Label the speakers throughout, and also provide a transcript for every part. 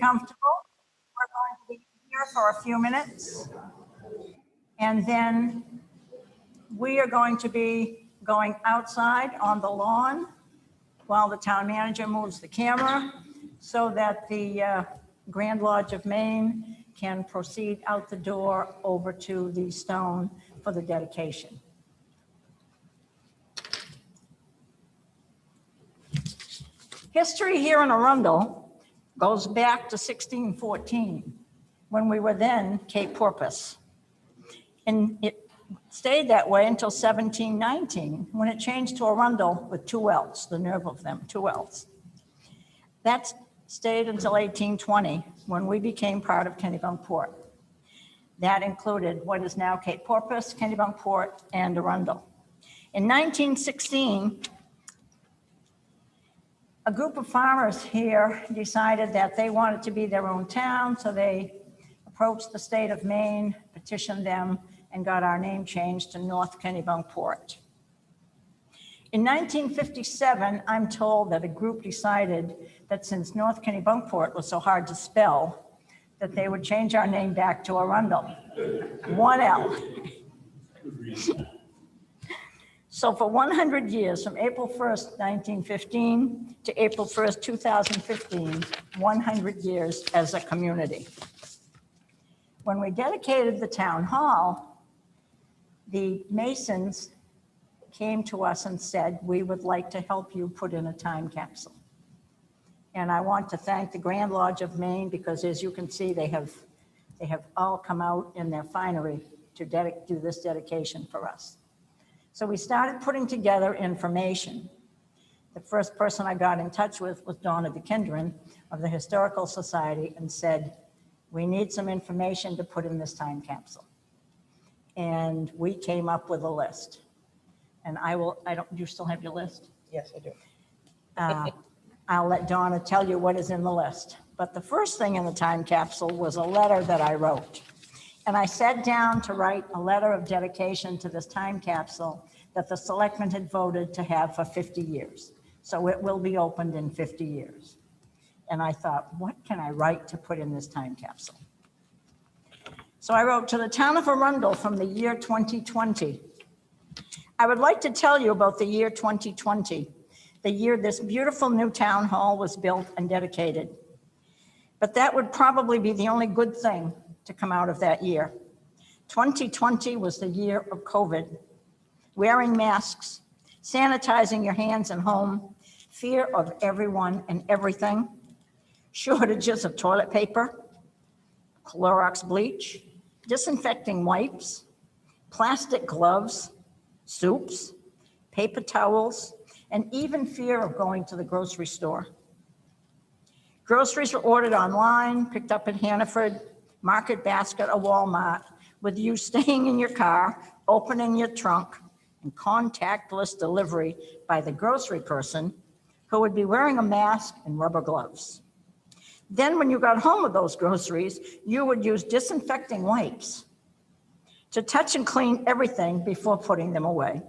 Speaker 1: Comfortable. We're going to be here for a few minutes. And then we are going to be going outside on the lawn while the town manager moves the camera so that the Grand Lodge of Maine can proceed out the door over to the stone for the dedication. History here in Arundel goes back to 1614, when we were then Cape Porpoise. And it stayed that way until 1719, when it changed to Arundel with two L's, the nerve of them, two L's. That stayed until 1820, when we became part of Kennebunkport. That included what is now Cape Porpoise, Kennebunkport, and Arundel. In 1916, a group of farmers here decided that they wanted to be their own town, so they approached the state of Maine, petitioned them, and got our name changed to North Kennebunkport. In 1957, I'm told that a group decided that since North Kennebunkport was so hard to spell, that they would change our name back to Arundel, one L. So for 100 years, from April 1st, 1915 to April 1st, 2015, 100 years as a community. When we dedicated the town hall, the Masons came to us and said, we would like to help you put in a time capsule. And I want to thank the Grand Lodge of Maine, because as you can see, they have all come out in their finery to do this dedication for us. So we started putting together information. The first person I got in touch with was Donna DeKendron of the Historical Society and said, we need some information to put in this time capsule. And we came up with a list. And you still have your list?
Speaker 2: Yes, I do.
Speaker 1: I'll let Donna tell you what is in the list. But the first thing in the time capsule was a letter that I wrote. And I sat down to write a letter of dedication to this time capsule that the Selectmen had voted to have for 50 years. So it will be opened in 50 years. And I thought, what can I write to put in this time capsule? So I wrote, to the town of Arundel from the year 2020. I would like to tell you about the year 2020, the year this beautiful new town hall was built and dedicated. But that would probably be the only good thing to come out of that year. 2020 was the year of COVID. Wearing masks, sanitizing your hands and home, fear of everyone and everything, shortages of toilet paper, Clorox bleach, disinfecting wipes, plastic gloves, soups, paper towels, and even fear of going to the grocery store. Groceries were ordered online, picked up at Hannaford, Market Basket, or Walmart, with you staying in your car, opening your trunk, and contactless delivery by the grocery person who would be wearing a mask and rubber gloves. Then when you got home with those groceries, you would use disinfecting wipes to touch and clean everything before putting them away.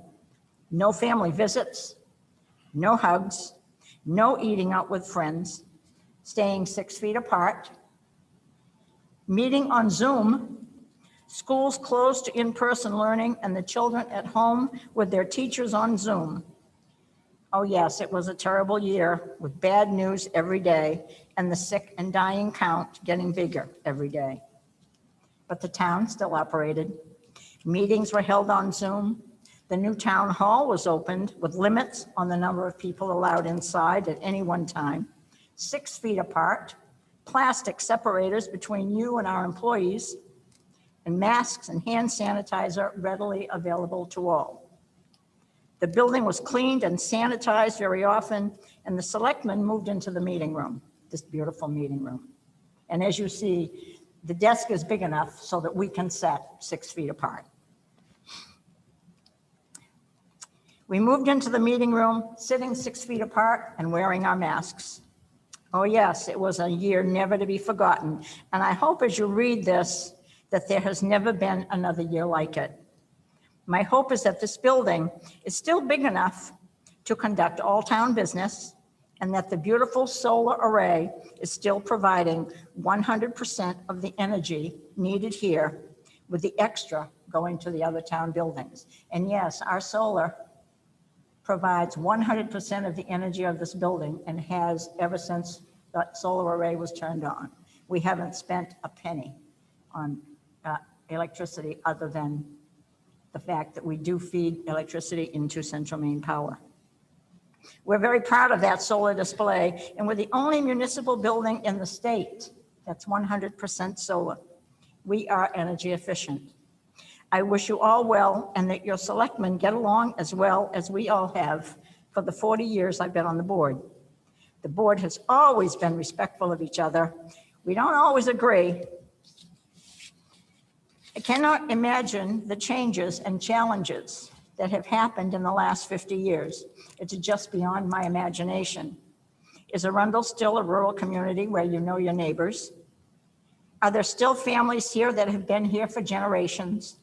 Speaker 1: No family visits, no hugs, no eating out with friends, staying 6 feet apart, meeting on Zoom, schools closed to in-person learning, and the children at home with their teachers on Zoom. Oh yes, it was a terrible year with bad news every day and the sick and dying count getting bigger every day. But the town still operated. Meetings were held on Zoom. The new town hall was opened with limits on the number of people allowed inside at any one time, 6 feet apart, plastic separators between you and our employees, and masks and hand sanitizer readily available to all. The building was cleaned and sanitized very often, and the Selectmen moved into the meeting room, this beautiful meeting room. And as you see, the desk is big enough so that we can sit 6 feet apart. We moved into the meeting room, sitting 6 feet apart and wearing our masks. Oh yes, it was a year never to be forgotten. And I hope as you read this, that there has never been another year like it. My hope is that this building is still big enough to conduct all town business and that the beautiful solar array is still providing 100% of the energy needed here, with the extra going to the other town buildings. And yes, our solar provides 100% of the energy of this building and has ever since that solar array was turned on. We haven't spent a penny on electricity other than the fact that we do feed electricity into Central Maine Power. We're very proud of that solar display, and we're the only municipal building in the state that's 100% solar. We are energy efficient. I wish you all well, and that your selectmen get along as well as we all have for the 40 years I've been on the board. The board has always been respectful of each other. We don't always agree. I cannot imagine the changes and challenges that have happened in the last 50 years. It's just beyond my imagination. Is Arundel still a rural community where you know your neighbors? Are there still families here that have been here for generations?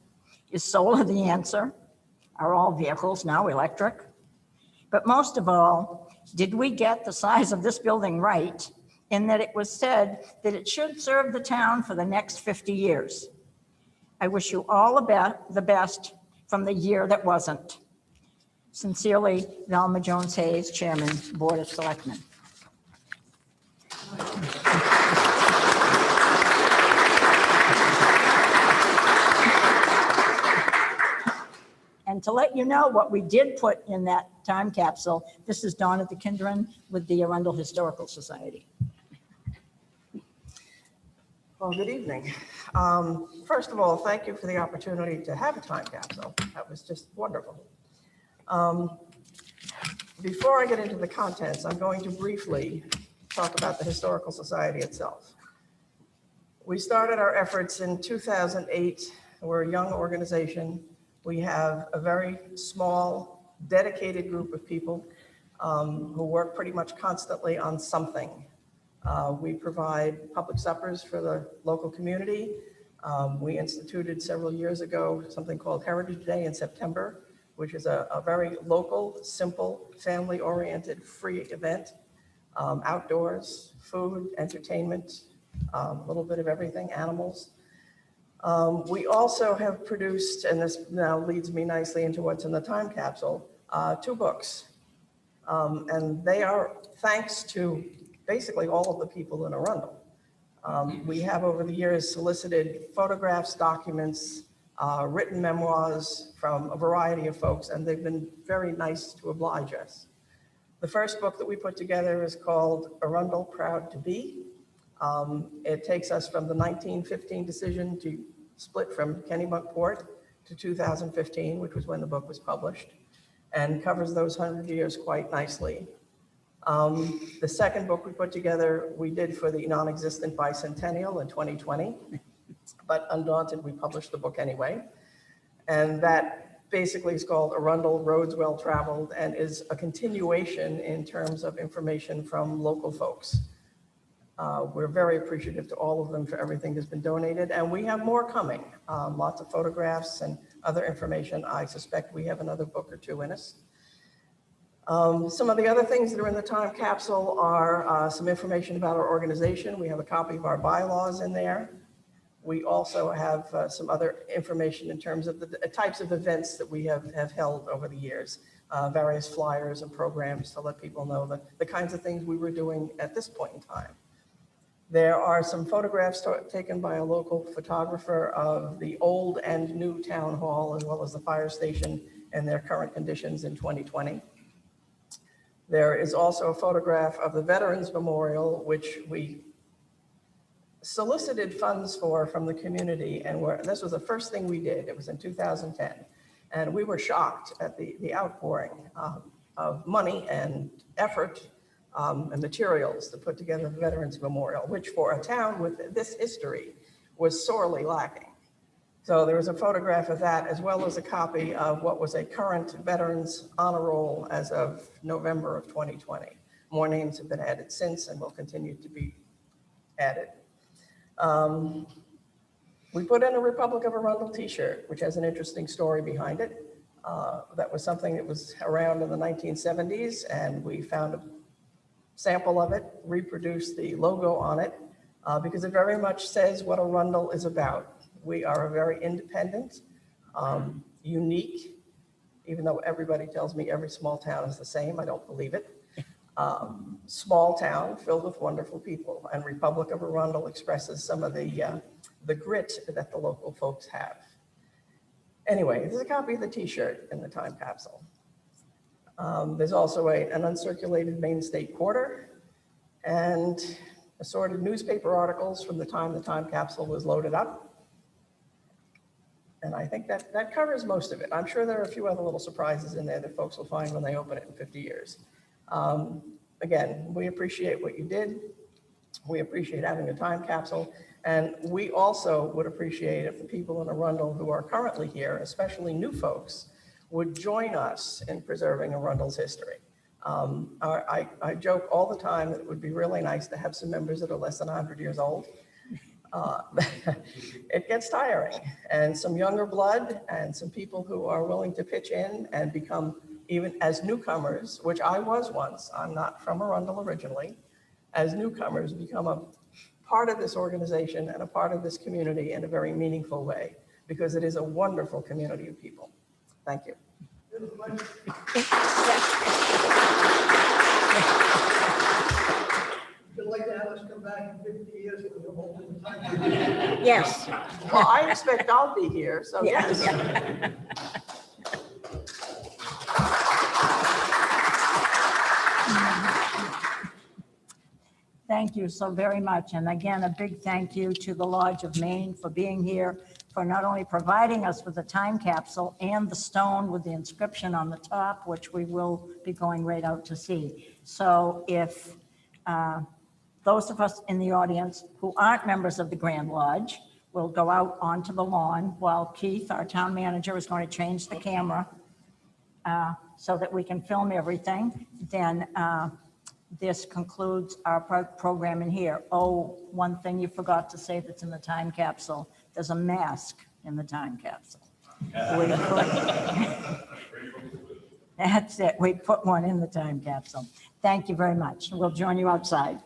Speaker 1: Is solar the answer? Are all vehicles now electric? But most of all, did we get the size of this building right in that it was said that it should serve the town for the next 50 years? I wish you all the best from the year that wasn't. Sincerely, Velma Jones Hayes, Chairman, Board of Selectmen. And to let you know what we did put in that time capsule, this is Donna DeKinderen with the Arundel Historical Society.
Speaker 3: Well, good evening. First of all, thank you for the opportunity to have a time capsule. That was just wonderful. Before I get into the contents, I'm going to briefly talk about the Historical Society itself. We started our efforts in 2008. We're a young organization. We have a very small, dedicated group of people who work pretty much constantly on something. We provide public suppers for the local community. We instituted several years ago something called Heritage Day in September, which is a very local, simple, family-oriented, free event. Outdoors, food, entertainment, a little bit of everything, animals. We also have produced, and this now leads me nicely into what's in the time capsule, 2 books. And they are thanks to basically all of the people in Arundel. We have over the years solicited photographs, documents, written memoirs from a variety of folks, and they've been very nice to oblige us. The first book that we put together is called Arundel Proud to Be. It takes us from the 1915 decision to split from Kennebunkport to 2015, which was when the book was published, and covers those 100 years quite nicely. The second book we put together, we did for the non-existent bicentennial in 2020, but undaunted, we published the book anyway. And that basically is called Arundel Roads Well Traveled, and is a continuation in terms of information from local folks. We're very appreciative to all of them for everything that's been donated, and we have more coming. Lots of photographs and other information. I suspect we have another book or 2 in us. Some of the other things that are in the time capsule are some information about our organization. We have a copy of our bylaws in there. We also have some other information in terms of the types of events that we have held over the years, various flyers and programs to let people know the kinds of things we were doing at this point in time. There are some photographs taken by a local photographer of the old and new town hall, as well as the fire station and their current conditions in 2020. There is also a photograph of the Veterans Memorial, which we solicited funds for from the community, and this was the first thing we did. It was in 2010, and we were shocked at the outpouring of money and effort and materials to put together the Veterans Memorial, which for a town with this history was sorely lacking. So there was a photograph of that, as well as a copy of what was a current Veterans Honor Roll as of November of 2020. More names have been added since and will continue to be added. We put in a Republic of Arundel t-shirt, which has an interesting story behind it. That was something that was around in the 1970s, and we found sample of it, reproduce the logo on it, because it very much says what Arundel is about. We are a very independent, unique, even though everybody tells me every small town is the same, I don't believe it. Small town filled with wonderful people, and Republic of Arundel expresses some of the grit that the local folks have. Anyway, there's a copy of the t-shirt in the time capsule. There's also an uncirculated Maine State Quarter and assorted newspaper articles from the time capsule was loaded up. And I think that covers most of it. I'm sure there are a few other little surprises in there that folks will find when they open it in 50 years. Again, we appreciate what you did. We appreciate having a time capsule. And we also would appreciate if the people in Arundel who are currently here, especially new folks, would join us in preserving Arundel's history. I joke all the time that it would be really nice to have some members that are less than 100 years old. It gets tiring, and some younger blood and some people who are willing to pitch in and become, even as newcomers, which I was once, I'm not from Arundel originally, as newcomers become a part of this organization and a part of this community in a very meaningful way, because it is a wonderful community of people. Thank you.
Speaker 2: You'd like to have us come back in 50 years when we're holding the time?
Speaker 1: Yes.
Speaker 3: Well, I expect I'll be here, so yes.
Speaker 1: Thank you so very much. And again, a big thank you to the Lodge of Maine for being here, for not only providing us with a time capsule and the stone with the inscription on the top, which we will be going right out to see. So if those of us in the audience who aren't members of the Grand Lodge will go out onto the lawn while Keith, our town manager, is going to change the camera so that we can film everything, then this concludes our program in here. Oh, one thing you forgot to say that's in the time capsule. There's a mask in the time capsule. That's it. We put one in the time capsule. Thank you very much. We'll join you outside.